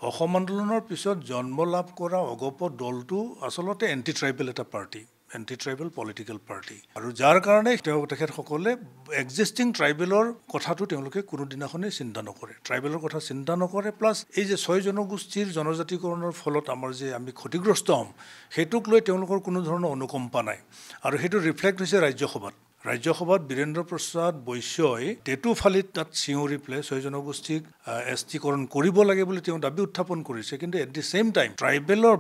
অসম আন্দোলনৰ পিছত জন্ম লাভ কৰা অগপ দলটো আচলতে এণ্টি ট্ৰাইবেল এটা party, anti tribal political party. আৰু যাৰ কাৰণে তেখেতসকলে এক্সিষ্টিং ট্ৰাইবেলৰ কথাটো তেওঁলোকে কোনোদিনাখনেই চিন্তা নকৰে, ট্ৰাইবেলৰ কথা চিন্তা নকৰে। প্লাছ এই যে 6 জনগোষ্ঠীৰ জনজাতিকৰণৰ ফলত আমাৰ যে আমি ক্ষতিগ্ৰস্ত হ'ম, সেইটোক লৈ তেওঁলোকৰ কোনো ধৰণৰ অনুকম্পা নাই। আৰু সেইটো ৰিফ্লেক্ট হৈছে ৰাজ্যসভাত বীৰেন্দ্ৰ প্ৰসাদ বৈশ্যই টেটু ফালিত তাত চিঞৰি পেলাই 6 জনগোষ্ঠীক এছটিকৰণ কৰিব লাগে বুলি তেওঁ দাবী উত্থাপন কৰিছে। কিন্তু এট দি ছেইম টাইম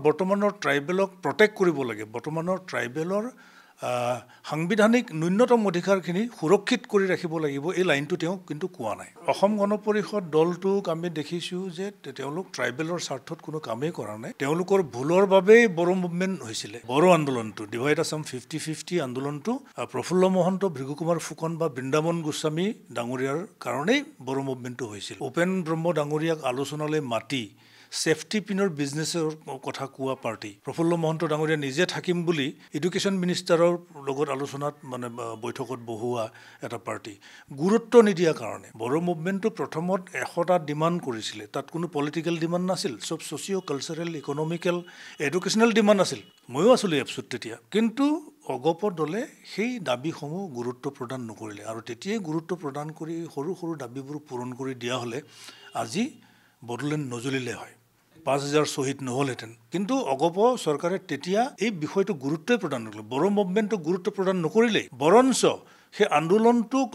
বৰ্তমানৰ ট্ৰাইবেলক প্ৰটেক্ট কৰিব লাগে, বৰ্তমানৰ ট্ৰাইবেলৰ সাংবিধানিক ন্যূনতম অধিকাৰখিনি সুৰক্ষিত কৰি ৰাখিব লাগিব, এই লাইনটো তেওঁ কিন্তু কোৱা নাই। অসম গণ পৰিষদ দলটোক আমি দেখিছোঁ যে তেওঁলোক ট্ৰাইবেলৰ স্বাৰ্থত কোনো কামেই কৰা নাই। তেওঁলোকৰ ভুলৰ বাবেই বড়ো মুভমেণ্ট হৈছিলে, বড়ো আন্দোলনটো, ডিভাইড আছাম 50-50 আন্দোলনটো প্ৰফুল্ল মহন্ত, ভৃগু কুমাৰ ফুকন বা বৃন্দাবন গোস্বামী ডাঙৰীয়াৰ কাৰণেই বড়ো মুভমেণ্টটো হৈছিল। উপেন ব্ৰহ্ম ডাঙৰীয়াক আলোচনালৈ মাতি ছেফটি পিনৰ বিজনেছৰ কথা কোৱা পাৰ্টি, প্ৰফুল্ল মহন্ত ডাঙৰীয়া নিজে থাকিম বুলি এডুকেশ্যন মিনিষ্টাৰৰ লগত আলোচনাত বৈঠকত বহোৱা এটা পাৰ্টি। গুৰুত্ব নিদিয়াৰ কাৰণে বড়ো মুভমেণ্টটো প্ৰথমত 100টা ডিমাণ্ড কৰিছিলে, তাত কোনো পলিটিকেল ডিমাণ্ড নাছিল, চব socio' cultural, economical, educational demand আছিল। ময়ো আছিলোঁ এপছুত তেতিয়া। কিন্তু অগপ দলে সেই দাবীসমূহ গুৰুত্ব প্ৰদান নকৰিলে। আৰু তেতিয়াই গুৰুত্ব প্ৰদান কৰি সৰু সৰু দাবীবোৰ পূৰণ কৰি দিয়া হ'লে আজি বড়োলেণ্ড নজ্বলিলে হয়, 5000 শ্বহীদ নহ'লহেঁতেন। কিন্তু অগপ চৰকাৰে তেতিয়া এই বিষয়টো গুৰুত্বই প্ৰদান নকৰিলে, বড়ো মুভমেণ্টক গুৰুত্ব প্ৰদান নকৰিলেই, বৰঞ্চ সেই আন্দোলনটোক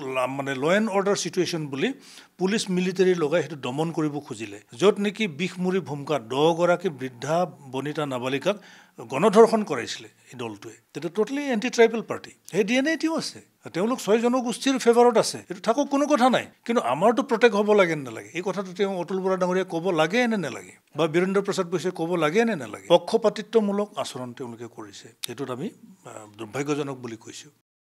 ল' এণ্ড অৰ্ডাৰ চিটুৱেশ্যন বুলি পুলিচ মিলিটাৰী লগাই সেইটো দমন কৰিব খুজিলে, য'ত নেকি বিষমুৰি ভূমিকাত 10 গৰাকী বৃদ্ধা বনিতা নাবালিকাক গণধৰ্ষণ কৰাইছিলে এই দলটোৱে। তেতিয়া টোটেলি এণ্টি ট্ৰাইবেল পাৰ্টি। সেই DNA এতিয়াও আছে, তেওঁলোক 6 জনগোষ্ঠীৰ ফেভাৰত আছে, এইটো থাকক, কোনো কথা নাই। কিন্তু আমাৰতো প্ৰটেক্ট হ'ব লাগে নে নালাগে, এই কথাটো তেওঁ অতুল বৰা ডাঙৰীয়াই ক'ব লাগে নে নালাগে, বা বীৰেন্দ্ৰ প্ৰসাদ বৈশ্যই ক'ব লাগে নে নালাগে। পক্ষপাতিত্বমূলক আচৰণ তেওঁলোকে কৰিছে, সেইটোত আমি দুৰ্ভাগ্যজনক বুলি কৈছোঁ।